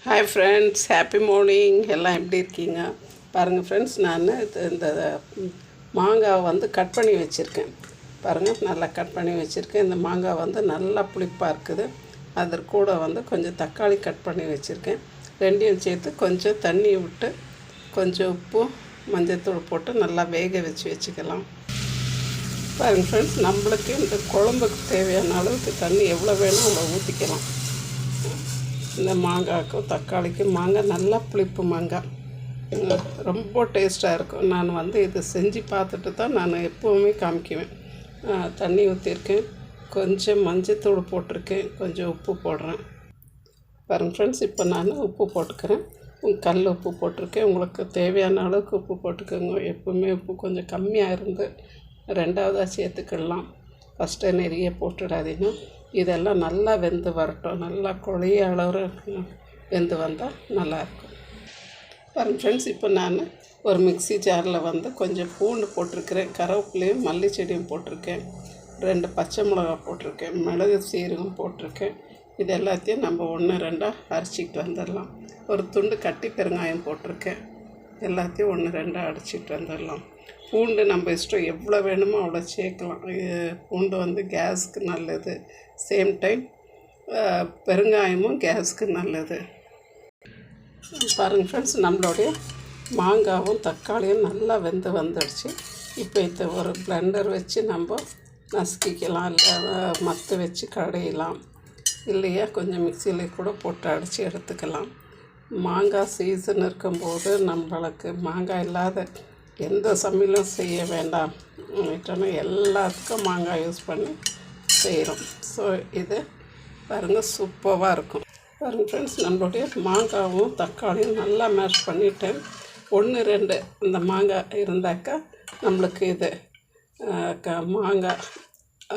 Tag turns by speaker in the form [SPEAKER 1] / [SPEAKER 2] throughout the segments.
[SPEAKER 1] Hi friends, happy morning. எல்லாம் எப்படி இருக்கீங்க? பாருங்கள் ஃப்ரெண்ட்ஸ், நான் இந்த மாங்காவை வந்து கட் பண்ணி வச்சுருக்கேன். பாருங்கள், நல்லா கட் பண்ணி வச்சுருக்கேன். இந்த மாங்காய் வந்து நல்லா புளிப்பாக இருக்குது. அதற்கு கூட வந்து கொஞ்சம் தக்காளி கட் பண்ணி வச்சுருக்கேன். ரெண்டையும் சேர்த்து கொஞ்சம் தண்ணி விட்டு கொஞ்சம் உப்பு மஞ்சள்தூள் போட்டு நல்லா வேக வச்சுக்கலாம். பாருங்கள் ஃப்ரெண்ட்ஸ், நம்மளுக்கு இந்த குழம்புக்கு தேவையான அளவுக்கு தண்ணி எவ்வளோ வேணும் அவ்வளோ ஊற்றிக்கலாம். இந்த மாங்காய்க்கும் தக்காளிக்கும் மாங்காய் நல்லா புளிப்பு மாங்காய் ரொம்ப டேஸ்ட்டாக இருக்கும். நான் வந்து இதை செஞ்சு பார்த்துட்டு தான் நான் எப்போவுமே காமிக்குவேன். தண்ணி ஊற்றிருக்கேன், கொஞ்சம் மஞ்சத்தூள் போட்டிருக்கேன், கொஞ்சம் உப்பு போடுறேன். பாருங்கள் ஃப்ரெண்ட்ஸ், இப்போ நான் உப்பு போட்டுக்கிறேன். கல் உப்பு போட்டிருக்கேன். உங்களுக்கு தேவையான அளவுக்கு உப்பு போட்டுக்கோங்க. எப்போவுமே உப்பு கொஞ்சம் கம்மியாக இருந்து ரெண்டாவதாக சேர்த்துக்கலாம். ஃபஸ்ட்டு நிறைய போட்டுடாதீங்க. இதெல்லாம் நல்லா வெந்து வரட்டும். நல்லா குழைய அளவு வெந்து வந்தால் நல்லாயிருக்கும். பாருங்கள் ஃப்ரெண்ட்ஸ், இப்போ நான் ஒரு மிக்ஸி ஜாரில் வந்து கொஞ்சம் பூண்டு போட்டிருக்கிறேன், கருவேப்பிலையும் மல்லி செடியும் போட்டிருக்கேன், 2 பச்சை மிளகா போட்டிருக்கேன், மிளகு சீரகம் போட்டிருக்கேன். இது எல்லாத்தையும் நம்ம 1-2 அரைச்சிக்கிட்டு வந்துடலாம். ஒரு துண்டு கட்டி பெருங்காயம் போட்டிருக்கேன். எல்லாத்தையும் 1-2 அரைச்சிட்டு வந்துடலாம். பூண்டு நம்ம இஷ்டம் எவ்வளோ வேணுமோ அவ்வளோ சேர்க்கலாம். பூண்டு வந்து கேஸுக்கு நல்லது. சேம் டைம் பெருங்காயமும் கேஸுக்கு நல்லது. பாருங்கள் ஃப்ரெண்ட்ஸ், நம்மளுடைய மாங்காவும் தக்காளியும் நல்லா வெந்து வந்துடுச்சு. இப்போ இதை ஒரு பிளெண்டர் வச்சு நம்ம நசுக்கிக்கலாம், இல்லை மற்ற வச்சு கடையலாம், இல்லையா கொஞ்சம் மிக்சியில் கூட போட்டு அடித்து எடுத்துக்கலாம். மாங்காய் சீசன் இருக்கும்போது நம்மளுக்கு மாங்காய் இல்லாத எந்த சமையலும் செய்ய வேண்டாம். எல்லாத்துக்கும் மாங்காய் யூஸ் பண்ணி செய்கிறோம். ஸோ இது பாருங்கள், சூப்பராக இருக்கும். பாருங்கள் ஃப்ரெண்ட்ஸ், நம்மளுடைய மாங்காவும் தக்காளியும் நல்லா மேஷ் பண்ணிவிட்டேன். 1-2 இந்த மாங்காய் இருந்தாக்கா நம்மளுக்கு இது மாங்காய்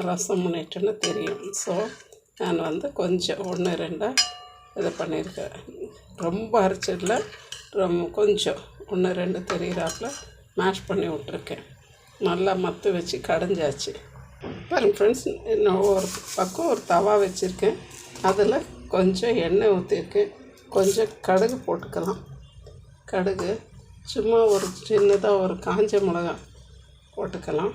[SPEAKER 1] ரசம் பண்ணிட்டுன்னு தெரியும். ஸோ நான் வந்து கொஞ்சம் 1-2 இது பண்ணியிருக்கேன். ரொம்ப அரைச்சிடல, கொஞ்சம் 1-2 தெரிகிறாப்புல மேஷ் பண்ணி விட்ருக்கேன். நல்லா மத்து வச்சு கடைஞ்சாச்சு. பாருங்கள் ஃப்ரெண்ட்ஸ், இன்னும் ஒரு பக்கம் ஒரு தவா வச்சுருக்கேன். அதில் கொஞ்சம் எண்ணெய் ஊற்றிருக்கேன். கொஞ்சம் கடுகு போட்டுக்கலாம். கடுகு சும்மா ஒரு சின்னதாக ஒரு காஞ்ச மிளகா போட்டுக்கலாம்.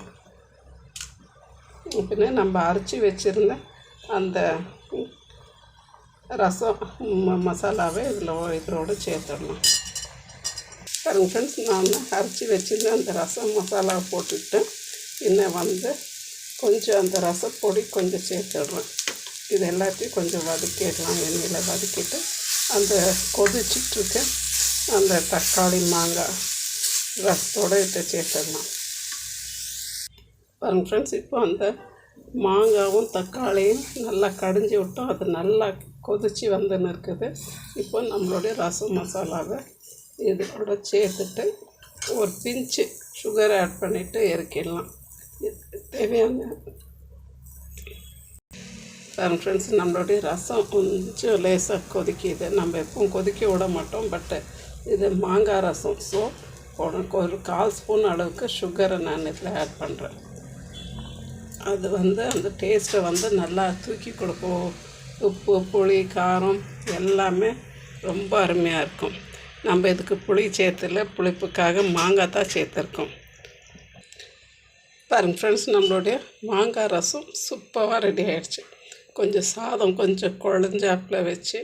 [SPEAKER 1] பின்ன நம்ம அரைச்சி வச்சுருந்த அந்த ரசம் மசாலாவை இதோடு சேர்த்துடலாம். பாருங்கள் ஃப்ரெண்ட்ஸ், நான் அரைச்சி வச்சுருந்தேன் அந்த ரசம் மசாலாவை போட்டுக்கிட்டேன். இன்னும் வந்து கொஞ்சம் அந்த ரசப்பொடி கொஞ்சம் சேர்த்துடுறேன். இது எல்லாத்தையும் கொஞ்சம் வதக்கிடலாம். எண்ணெயில் வதக்கிட்டு அந்த கொதிச்சிட்ருக்க அந்த தக்காளி மாங்காய் ரசத்தோடு இதை சேர்த்துடலாம். பாருங்கள் ஃப்ரெண்ட்ஸ், இப்போ அந்த மாங்காவும் தக்காளியும் நல்லா கடைஞ்சி விட்டோம். அது நல்லா கொதித்து வந்துன்னு இருக்குது. இப்போ நம்மளுடைய ரசம் மசாலாவை இதோட சேர்த்துட்டு ஒரு பிஞ்சு சுகர் ஆட் பண்ணிவிட்டு இறக்கிடலாம். தேவையான ஃப்ரெண்ட்ஸ், நம்மளுடைய ரசம் கொஞ்சம் லேசாக கொதிக்குது. நம்ம எப்பவும் கொதிக்க விட மாட்டோம், பட்டு இது மாங்காய் ரசம். ஸோ உனக்கு ஒரு 1/4 ஸ்பூன் அளவுக்கு சுகரை நான் இதில் ஆட் பண்ணுறேன். அது வந்து அந்த டேஸ்ட்டை வந்து நல்லா தூக்கி கொடுக்கும். உப்பு, புளி, காரம் எல்லாமே ரொம்ப அருமையாக இருக்கும். நம்ம இதுக்கு புளி சேர்த்துல, புளிப்புக்காக மாங்காய் தான் சேர்த்துருக்கோம். பாருங்கள் ஃப்ரெண்ட்ஸ், நம்மளுடைய மாங்காய் ரசம் சூப்பராக ரெடி ஆகிடுச்சு. கொஞ்சம் சாதம் கொஞ்சம் குழஞ்சாப்பில் வச்சு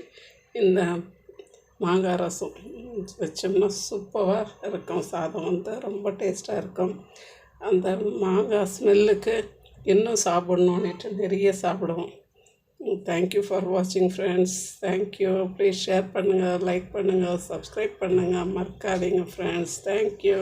[SPEAKER 1] இந்த மாங்காய் ரசம் வச்சோம்னா சூப்பராக இருக்கும். சாதம் வந்து ரொம்ப டேஸ்ட்டாக இருக்கும். அந்த மாங்காய் ஸ்மெல்லுக்கு இன்னும் சாப்பிட்ணுன்னுட்டு நிறைய சாப்பிடுவோம். தேங்க்யூ ஃபார் வாட்சிங் ஃப்ரெண்ட்ஸ். தேங்க்யூ. ப்ளீஸ் ஷேர் பண்ணுங்கள், லைக் பண்ணுங்கள், சப்ஸ்கிரைப் பண்ணுங்கள், மறக்காதீங்க ஃப்ரெண்ட்ஸ். தேங்க்யூ.